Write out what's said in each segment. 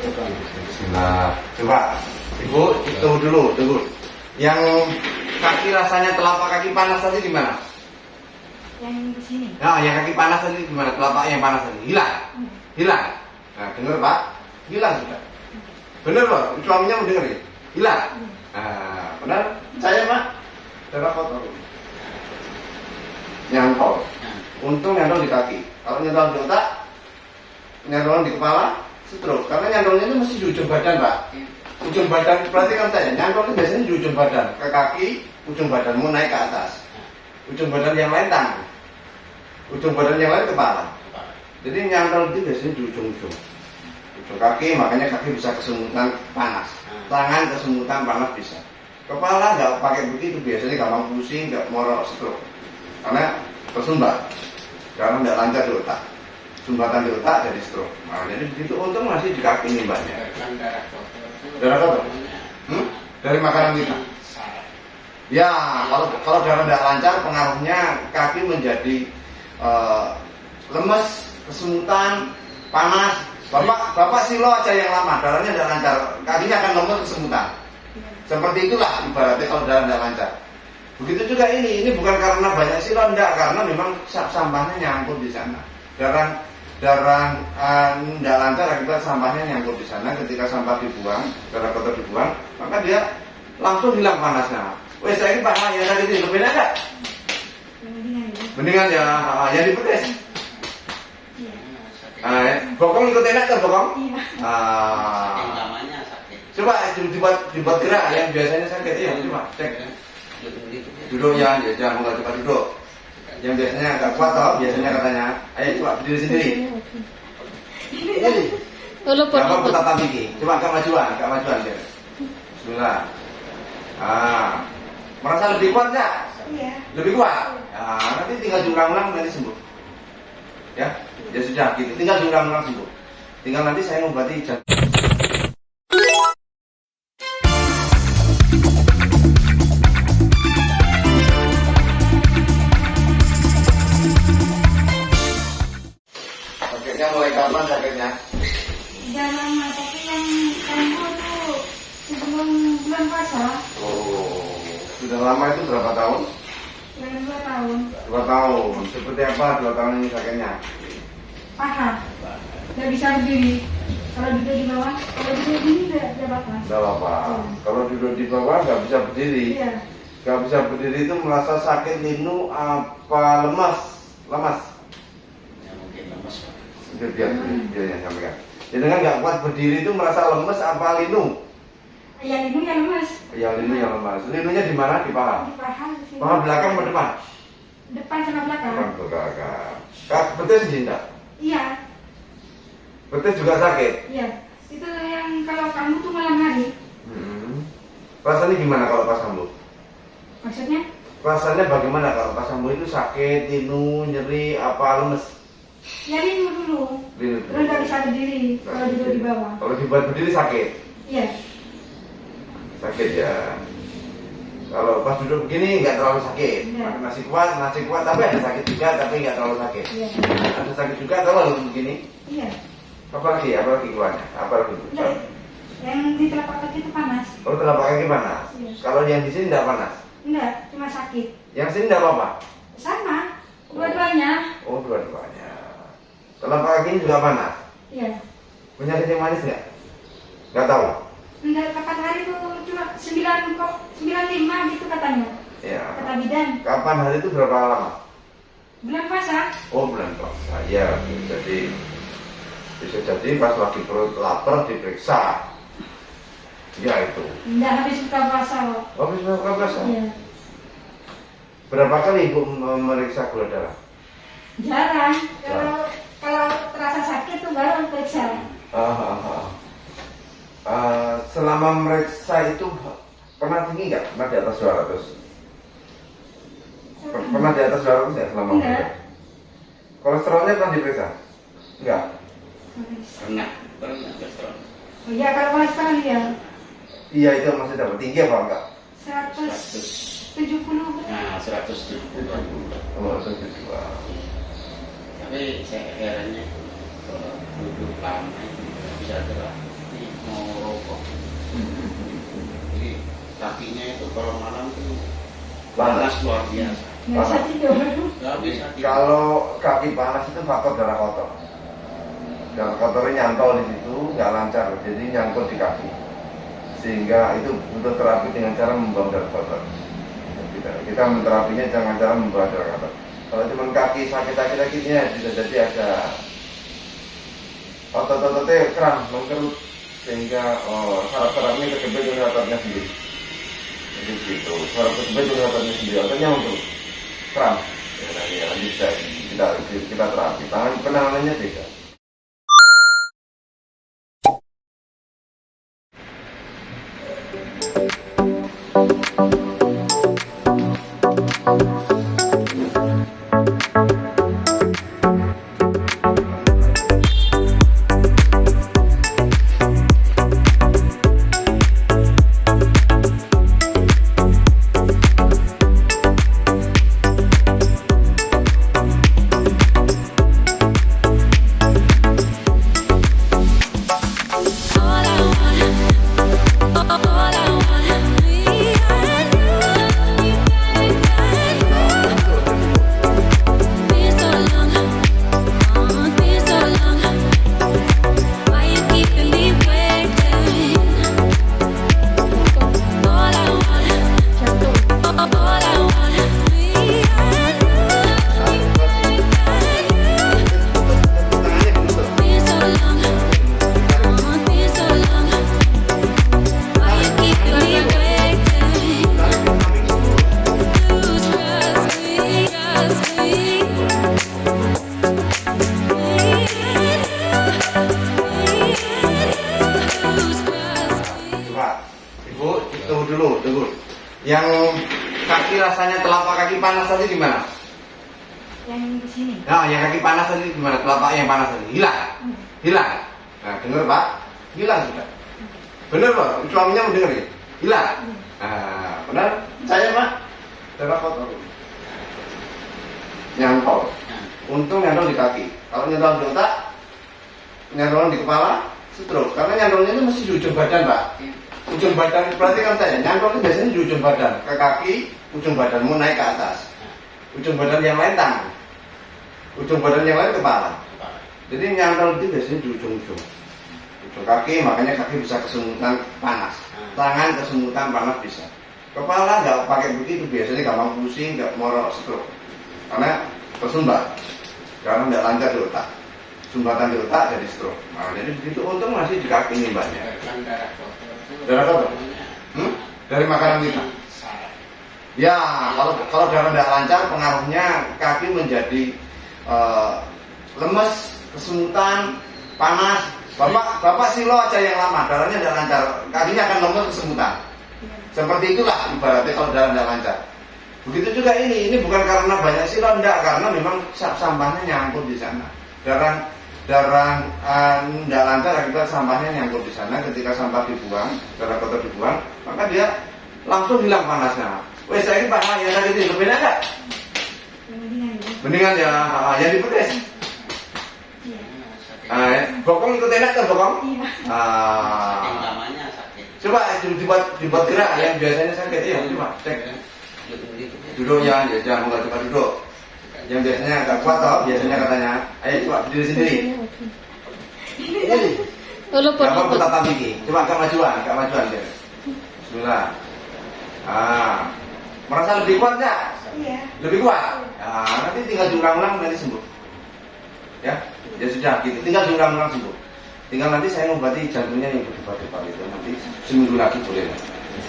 Bismillah. Coba, Ibu, itu dulu, tunggu. Yang kaki rasanya telapak kaki panas tadi di mana? Yang di sini. Nah, yang kaki panas tadi di mana? Telapak yang panas tadi hilang, hilang. Nah, dengar Pak, hilang sudah. Bener loh, suaminya mau denger ya? Hilang. Nah, benar? Saya Pak, darah kotor. Nyantol. Untung nyantol di kaki. Kalau nyantol di otak, nyantol di kepala, stroke. Karena nyantolnya itu mesti di ujung badan Pak. Ujung badan, perhatikan saya, nyantol itu biasanya di ujung badan. Ke kaki, ujung badanmu naik ke atas. Ujung badan yang lain tangan. Ujung badan yang lain kepala. Jadi nyantol itu biasanya di ujung-ujung. Ujung kaki, makanya kaki bisa kesemutan panas. Tangan kesemutan panas bisa. Kepala nggak pakai begitu, biasanya gampang pusing, nggak morok stroke. Karena tersumbat, karena nggak lancar di otak. Sumbatan di otak jadi stroke. Nah, jadi begitu, untung masih di kaki nih mbaknya. Darah kotor? Dari makanan kita? Ya, kalau darah tidak lancar, pengaruhnya kaki menjadi lemes, kesemutan, panas. Bapak silo aja yang lama, darahnya tidak lancar, kakinya akan lemes, kesemutan. Seperti itulah ibaratnya kalau darah tidak lancar. Begitu juga ini bukan karena banyak silo, enggak, karena memang sampahnya nyangkut di sana. Darah tidak lancar akibat sampahnya nyangkut di sana. Ketika sampah dibuang, darah kotor dibuang, maka dia langsung hilang panasnya. Wes saya ini Pak, yang tadi itu berbeda enggak? Mendingan ya, yang dipedes. Bokong ikut enak kan bokong? Iya. Coba dibuat gerak yang biasanya sakit ya, coba cek. Duduk ya, jangan nggak coba duduk. Yang biasanya agak kuat tau, biasanya katanya. Ayo coba berdiri sendiri. Coba putar gigi. Coba agak majuan ya. Bismillah. Merasa lebih kuat nggak? Iya. Lebih kuat. Nanti tinggal diulang-ulang nanti sembuh. Ya sudah gitu. Tinggal diulang-ulang sembuh. Tinggal nanti saya ngobati jantung. Mulai kapan sakitnya? Udah lama, tapi yang kambuh tuh sebelum bulan puasa. Oh, sudah lama itu berapa tahun? Yang 2 tahun. 2 tahun. Seperti apa 2 tahun ini sakitnya? Paha. Nggak bisa berdiri. Kalau duduk di bawah, kalau duduk di sini nggak apa-apa. Nggak apa-apa. Kalau duduk di bawah nggak bisa berdiri. Iya. Nggak bisa berdiri itu merasa sakit linu apa lemas? Lemas. Biar sampaikan. Jadi kan nggak kuat berdiri itu merasa lemes apa linu? Yang linu yang lemas. Yang linu yang lemas. Linunya di mana? Di paha. Di paha. Di sini. Paha belakang atau depan? Depan sama belakang. Depan belakang. Betis tidak? Iya. Betis juga sakit? Iya. Itu yang kalau kamu tuh malam hari. Rasanya gimana kalau pas sambuh? Maksudnya? Rasanya bagaimana kalau pas sambuh itu sakit, linu, nyeri, apa lemes? Ya linu dulu. Linu Terus nggak bisa berdiri kalau duduk di bawah. Kalau dibuat berdiri sakit? Iya. Sakit ya. Kalau pas duduk begini nggak terlalu sakit. Iya. Masih kuat, tapi ada sakit juga, tapi nggak terlalu sakit. Iya. Ada sakit juga kalau begini. Iya. Apalagi keluarnya? Apalagi? Iya. Yang di telapak kaki itu panas. Oh, telapak kaki panas. Iya. Kalau yang di sini nggak panas? Enggak, cuma sakit. Yang sini nggak apa-apa? Sama, dua-duanya. Oh, dua-duanya. Telapak kaki juga panas? Iya. Penyakit yang manis nggak? Nggak tahu? Enggak, kapan hari itu cuma 95 gitu katanya. Ya. Kata bidan. Kapan hari itu berapa lama? Bulan puasa. Oh, bulan puasa. Ya, bisa jadi pas lagi perut lapar diperiksa. Ya itu. Enggak habis buka puasa kok. Oh, habis buka puasa? Iya. Berapa kali Ibu memeriksa gula darah? Jarang. Kalau terasa sakit tuh baru periksa. Selama meriksa itu pernah tinggi nggak? Pernah di atas 200? Pernah di atas 200 nggak selama meriksa? Kolesterolnya pernah diperiksa? Enggak? Pernah kolesterol. Oh iya, kalau kolesterol ya. Iya, itu masih dapat tinggi apa enggak? 170. Nah, 170. Oh, 172. Tapi saya herannya kalau duduk lama itu bisa kalau malam itu Panas. panas luar biasa. Nggak bisa tidur. Nggak bisa tidur. Kalau kaki panas itu faktor darah kotor. Darah kotornya nyantol di situ, nggak lancar, jadi nyangkut di kaki. Sehingga itu butuh terapi dengan cara membuang darah kotor. Kita menterapinya dengan cara membuang darah kotor. Kalau cuma kaki sakit-sakitnya bisa jadi ada otot-ototnya kram, mengkerut, sehingga saraf-sarafnya kejepit dengan ototnya sendiri. Jadi gitu, saraf kejepit dengan ototnya sendiri, ototnya mengkerut, kram. Ya, nanti kita terapi. Tangan penanganannya beda. Tunggu. Yang kaki rasanya telapak kaki panas tadi gimana? Yang di sini. Nah, yang kaki panas tadi gimana? Telapak yang panas tadi hilang? Hilang. Nah, dengar Pak? Hilang sudah. Bener Pak? Suaminya mau denger ya? Hilang. Nah, benar? Saya Pak? Darah kotor. Nyantol. Untung nyantol di kaki. Kalau nyantol di otak, nyantol di kepala, stroke. Karena nyantolnya itu mesti di ujung badan Pak. Ujung badan, perhatikan saya, nyantol itu biasanya di ujung badan, ke kaki, ujung badanmu naik ke atas. Ujung badan yang lain tangan, ujung badan yang lain kepala. Jadi nyantol itu biasanya di ujung-ujung kaki, makanya kaki bisa kesemutan panas, tangan kesemutan panas bisa. Kepala nggak pakai begitu, biasanya gampang pusing, nggak morok stroke, karena tersumbat, karena nggak lancar di otak. Sumbatan di otak jadi stroke. Nah, jadi begitu, untung masih di kaki nih banyak. Darah kotor? Dari makanan kita? Ya, kalau darah tidak lancar, pengaruhnya kaki menjadi lemes, kesemutan, panas. Bapak silo aja yang lama, darahnya tidak lancar, kakinya akan lemes, kesemutan. Seperti itulah ibaratnya kalau darah tidak lancar. Begitu juga ini bukan karena banyak silo, enggak, karena memang sampahnya nyangkut di sana. Darah tidak lancar akibat sampahnya nyangkut di sana. Ketika sampah dibuang, darah kotor dibuang, maka dia langsung hilang panasnya. Wes saya ini Pak, yang tadi itu berbeda nggak? Mendingan ya, yang dipedes. Bokong ikut enak kan bokong? Coba dibuat gerak yang biasanya sakit ya, coba cek. Duduknya, ya jangan coba duduk. Yang biasanya agak kuat tau, biasanya katanya, ayo coba berdiri sendiri. Coba putar gigi, coba agak majuan. Bismillah. Merasa lebih kuat nggak? Iya. Lebih kuat. Nanti tinggal diulang-ulang nanti sembuh. Ya sudah gitu. Tinggal diulang-ulang sembuh. Tinggal nanti saya ngobati jantungnya yang berdebar-debar itu nanti seminggu lagi boleh.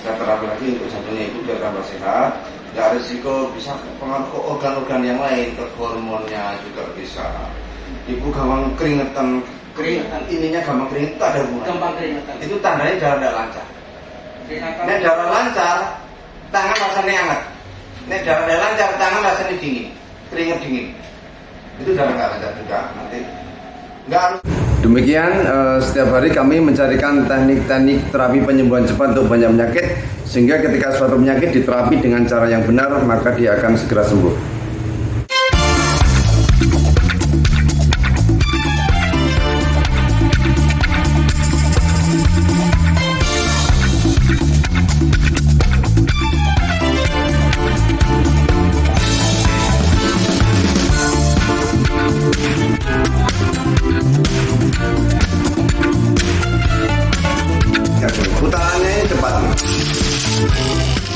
Saya terapi lagi untuk jantungnya itu biar tambah sehat. Nggak risiko bisa pengaruh ke organ-organ yang lain, ke hormonnya juga bisa. Ibu gampang keringetan, ininya gampang keringet itu ada hubungan. Itu tandanya darah tidak lancar. Nek darah lancar, tangan rasanya hangat. Nek darah tidak lancar, tangan rasanya dingin, keringet dingin. Itu darah nggak lancar juga. Nanti nggak harus. Demikian setiap hari kami mencarikan teknik-teknik terapi penyembuhan cepat untuk banyak penyakit, sehingga ketika suatu penyakit diterapi dengan cara yang benar, maka dia akan segera sembuh. Oke.